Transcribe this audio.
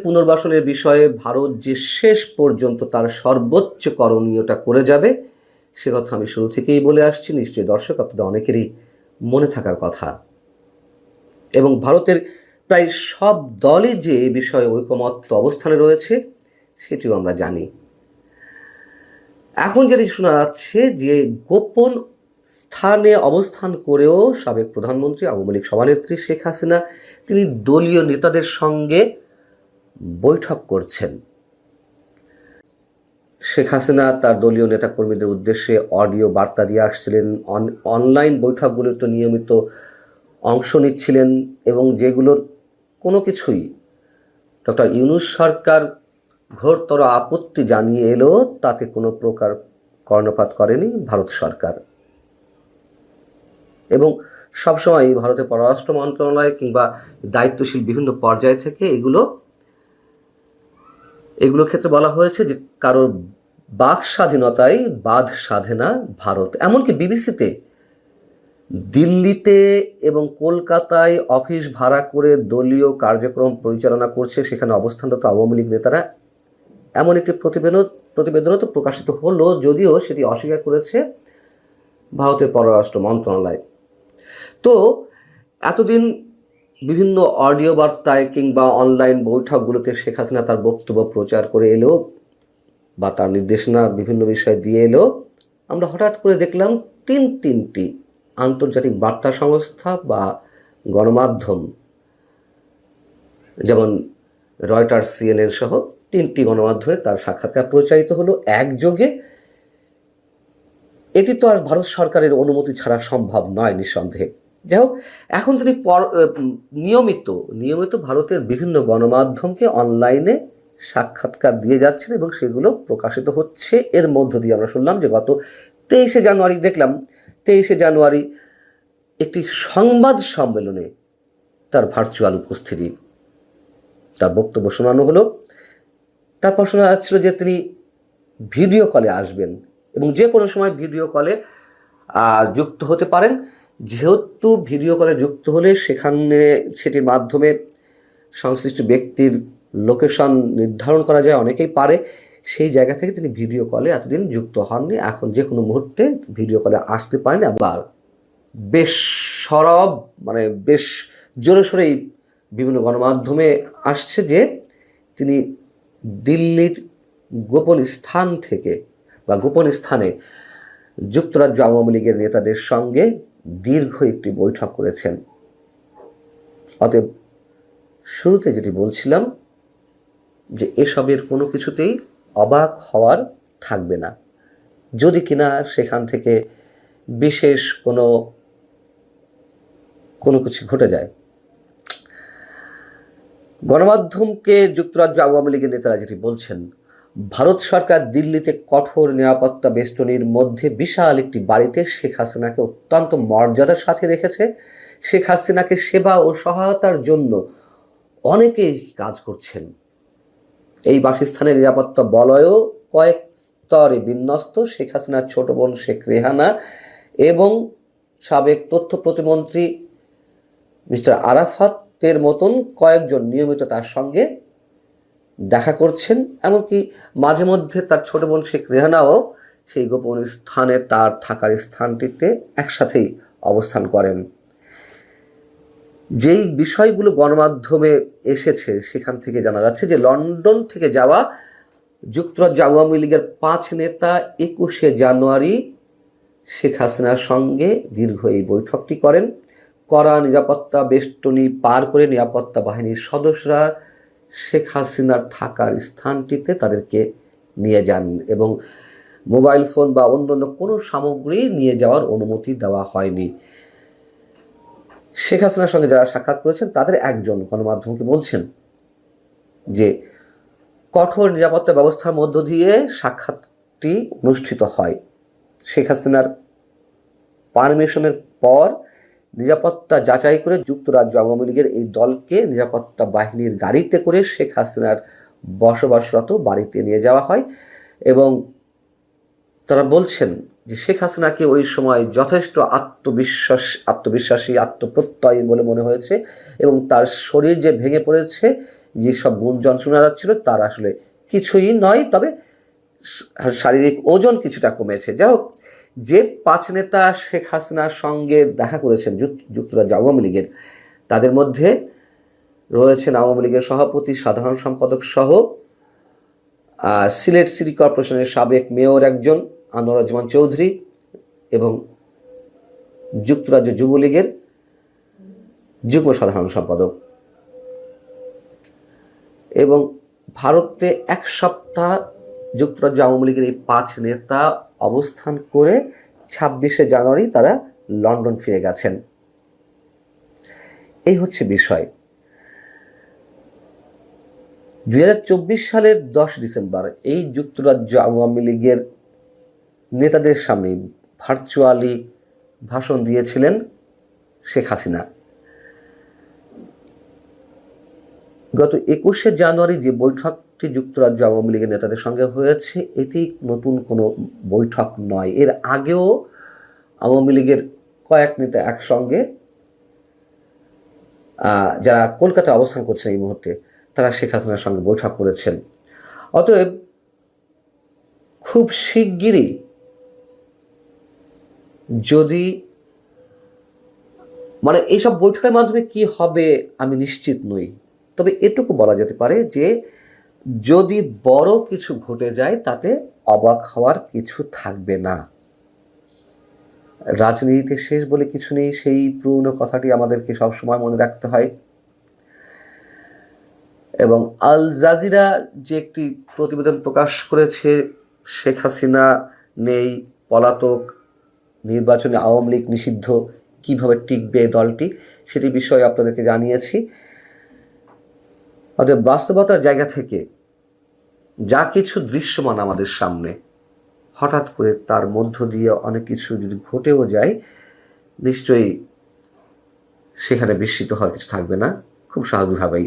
পুনর্বাসনের বিষয়ে ভারত যে শেষ পর্যন্ত তার সর্বোচ্চ করণীয়টা করে যাবে সে কথা আমি শুরু থেকেই বলে আসছি, নিশ্চয়ই দর্শক আপনাদের অনেকেরই মনে থাকার কথা। এবং ভারতের প্রায় সব দলই যে এ বিষয়ে ঐকমত্য অবস্থানে রয়েছে সেটিও আমরা জানি। এখন যেটি শোনা যাচ্ছে যে গোপন স্থানে অবস্থান করেও সাবেক প্রধানমন্ত্রী আওয়ামী লীগ সভানেত্রী শেখ হাসিনা তিনি দলীয় নেতাদের সঙ্গে বৈঠক করছেন। শেখ হাসিনা তার দলীয় নেতাকর্মীদের উদ্দেশ্যে অডিও বার্তা দিয়ে আসছিলেন, অনলাইন বৈঠকগুলোতে নিয়মিত অংশ নিচ্ছিলেন এবং যেগুলোর কোনো কিছুই ডক্টর ইউনূস সরকার ঘোরতর আপত্তি জানিয়ে এলো তাতে কোনো প্রকার কর্ণপাত করেনি ভারত সরকার। এবং সবসময় ভারতের পররাষ্ট্র মন্ত্রণালয় কিংবা দায়িত্বশীল বিভিন্ন পর্যায় থেকে এগুলো ক্ষেত্রে বলা হয়েছে যে কারোর বাক স্বাধীনতায় বাধ সাধে না ভারত। এমনকি বিবিসিতে দিল্লিতে এবং কলকাতায় অফিস ভাড়া করে দলীয় কার্যক্রম পরিচালনা করছে সেখানে অবস্থানরত আওয়ামী লীগ নেতারা, এমন একটি প্রতিবেদনও তো প্রকাশিত হলো, যদিও সেটি অস্বীকার করেছে ভারতের পররাষ্ট্র মন্ত্রণালয়। তো এতদিন বিভিন্ন অডিও বার্তায় কিংবা অনলাইন বৈঠকগুলোতে শেখ হাসিনা তার বক্তব্য প্রচার করে এলো বা তার নির্দেশনা বিভিন্ন বিষয় দিয়ে এলো, আমরা হঠাৎ করে দেখলাম তিনটি আন্তর্জাতিক বার্তা সংস্থা বা গণমাধ্যম, যেমন রয়টার্স, CNN সহ 3টি গণমাধ্যমে তার সাক্ষাৎকার প্রচারিত হলো একযোগে। এটি তো আর ভারত সরকারের অনুমতি ছাড়া সম্ভব নয় নিঃসন্দেহে। যাই হোক, এখন তিনি নিয়মিত ভারতের বিভিন্ন গণমাধ্যমকে অনলাইনে সাক্ষাৎকার দিয়ে যাচ্ছেন এবং সেগুলো প্রকাশিত হচ্ছে। এর মধ্য দিয়ে আমরা শুনলাম যে গত 23শে জানুয়ারি একটি সংবাদ সম্মেলনে তার ভার্চুয়াল উপস্থিতি, তার বক্তব্য শোনানো হলো। তারপর শোনা যাচ্ছিল যে তিনি ভিডিও কলে আসবেন এবং যে কোনো সময় ভিডিও কলে যুক্ত হতে পারেন। যেহেতু ভিডিও কলে যুক্ত হলে সেটির মাধ্যমে সংশ্লিষ্ট ব্যক্তির লোকেশন নির্ধারণ করা যায়, অনেকেই পারে, সেই জায়গা থেকে তিনি ভিডিও কলে এতদিন যুক্ত হননি। এখন যে কোনো মুহূর্তে ভিডিও কলে আসতে পারেন। আবার বেশ বেশ জোরে সোরেই বিভিন্ন গণমাধ্যমে আসছে যে তিনি দিল্লির গোপন স্থানে যুক্তরাজ্য আওয়ামী লীগের নেতাদের সঙ্গে দীর্ঘ একটি বৈঠক করেছেন। অতএব শুরুতে যেটি বলছিলাম যে এসবের কোনো কিছুতেই অবাক হওয়ার থাকবে না, যদি কিনা সেখান থেকে বিশেষ কোনো কিছু ঘটে যায়। গণমাধ্যমকে যুক্তরাজ্য আওয়ামী লীগের নেতারা যেটি বলছেন, ভারত সরকার দিল্লিতে কঠোর নিরাপত্তা বেষ্টনীর মধ্যে বিশাল একটি বাড়িতে শেখ হাসিনাকে অত্যন্ত মর্যাদার সাথে রেখেছে। শেখ হাসিনাকে সেবা ও সহায়তার জন্য অনেকেই কাজ করছেন। এই বাসস্থানের নিরাপত্তা বলয়ও কয়েক স্তরে বিন্যস্ত। শেখ হাসিনার ছোট বোন শেখ রেহানা এবং সাবেক তথ্য প্রতিমন্ত্রী মিস্টার আরাফাতের মতন কয়েকজন নিয়মিত তার সঙ্গে দেখা করছেন। এমনকি মাঝে মধ্যে তার ছোট বোন শেখ রেহানাও সেই গোপন স্থানে, তার থাকার স্থানটিতে একসাথেই অবস্থান করেন। যেই বিষয়গুলো গণমাধ্যমে এসেছে সেখান থেকে জানা যাচ্ছে যে লন্ডন থেকে যাওয়া যুক্তরাজ্য আওয়ামী লীগের 5 নেতা 21শে জানুয়ারি শেখ হাসিনার সঙ্গে দীর্ঘ এই বৈঠকটি করেন। কড়া নিরাপত্তা বেষ্টনী পার করে নিরাপত্তা বাহিনীর সদস্যরা শেখ হাসিনার থাকার স্থানটিতে তাদেরকে নিয়ে যান এবং মোবাইল ফোন বা অন্যান্য কোনো সামগ্রী নিয়ে যাওয়ার অনুমতি দেওয়া হয়নি। শেখ হাসিনার সঙ্গে যারা সাক্ষাৎ করেছেন তাদের একজন গণমাধ্যমকে বলছেন যে কঠোর নিরাপত্তা ব্যবস্থার মধ্য দিয়ে সাক্ষাৎটি অনুষ্ঠিত হয়। শেখ হাসিনার পারমিশনের পর নিরাপত্তা যাচাই করে যুক্তরাজ্য আওয়ামী লীগের এই দলকে নিরাপত্তা বাহিনীর গাড়িতে করে শেখ হাসিনার বসবাসরত বাড়িতে নিয়ে যাওয়া হয় এবং তারা বলছেন যে শেখ হাসিনাকে ওই সময় যথেষ্ট আত্মবিশ্বাসী, আত্মপ্রত্যয়ী বলে মনে হয়েছে এবং তার শরীর যে ভেঙে পড়েছে যেসব গুঞ্জন শোনা যাচ্ছিল তার আসলে কিছুই নয়, তবে শারীরিক ওজন কিছুটা কমেছে। যাই হোক, যে 5 নেতা শেখ হাসিনার সঙ্গে দেখা করেছেন যুক্তরাজ্য আওয়ামী লীগের, তাদের মধ্যে রয়েছেন আওয়ামী লীগের সভাপতি, সাধারণ সম্পাদক সহ সিলেট সিটি কর্পোরেশনের সাবেক মেয়র একজন আনোয়ারুজ্জামান চৌধুরী এবং যুক্তরাজ্য যুবলীগের যুগ্ম সাধারণ সম্পাদক। এবং ভারতে 1 সপ্তাহ যুক্তরাজ্য আওয়ামী লীগের এই 5 নেতা অবস্থান করে 26শে জানুয়ারি তারা লন্ডন ফিরে গেছেন। এই হচ্ছে বিষয়। 2024 সালের 10 ডিসেম্বর এই যুক্তরাজ্য আওয়ামী লীগের নেতাদের সামনে ভার্চুয়ালি ভাষণ দিয়েছিলেন শেখ হাসিনা। গত 21শে জানুয়ারি যে বৈঠকটি যুক্তরাজ্য আওয়ামী লীগের নেতাদের সঙ্গে হয়েছে, এটি নতুন কোনো বৈঠক নয়। এর আগেও আওয়ামী লীগের কয়েক নেতা একসঙ্গে, যারা কলকাতায় অবস্থান করছেন এই মুহূর্তে, তারা শেখ হাসিনার সঙ্গে বৈঠক করেছেন। অতএব খুব শিগগিরই যদি এইসব বৈঠকের মাধ্যমে কি হবে আমি নিশ্চিত নই, তবে এটুকু বলা যেতে পারে যে যদি বড় কিছু ঘটে যায় তাতে অবাক হওয়ার কিছু থাকবে না। রাজনীতিতে শেষ বলে কিছু নেই, সেই পুরনো কথাটি আমাদেরকে সবসময় মনে রাখতে হয়। এবং আল জাজিরা যে একটি প্রতিবেদন প্রকাশ করেছে, শেখ হাসিনা নেই, পলাতক, নির্বাচনে আওয়ামী লীগ নিষিদ্ধ, কিভাবে টিকবে দলটি, সেটি বিষয়ে আপনাদেরকে জানিয়েছি। অতএব বাস্তবতার জায়গা থেকে যা কিছু দৃশ্যমান আমাদের সামনে, হঠাৎ করে তার মধ্য দিয়ে অনেক কিছু যদি ঘটেও যায়, নিশ্চয়ই সেখানে বিস্মিত হওয়ার কিছু থাকবে না, খুব স্বাভাবিকভাবেই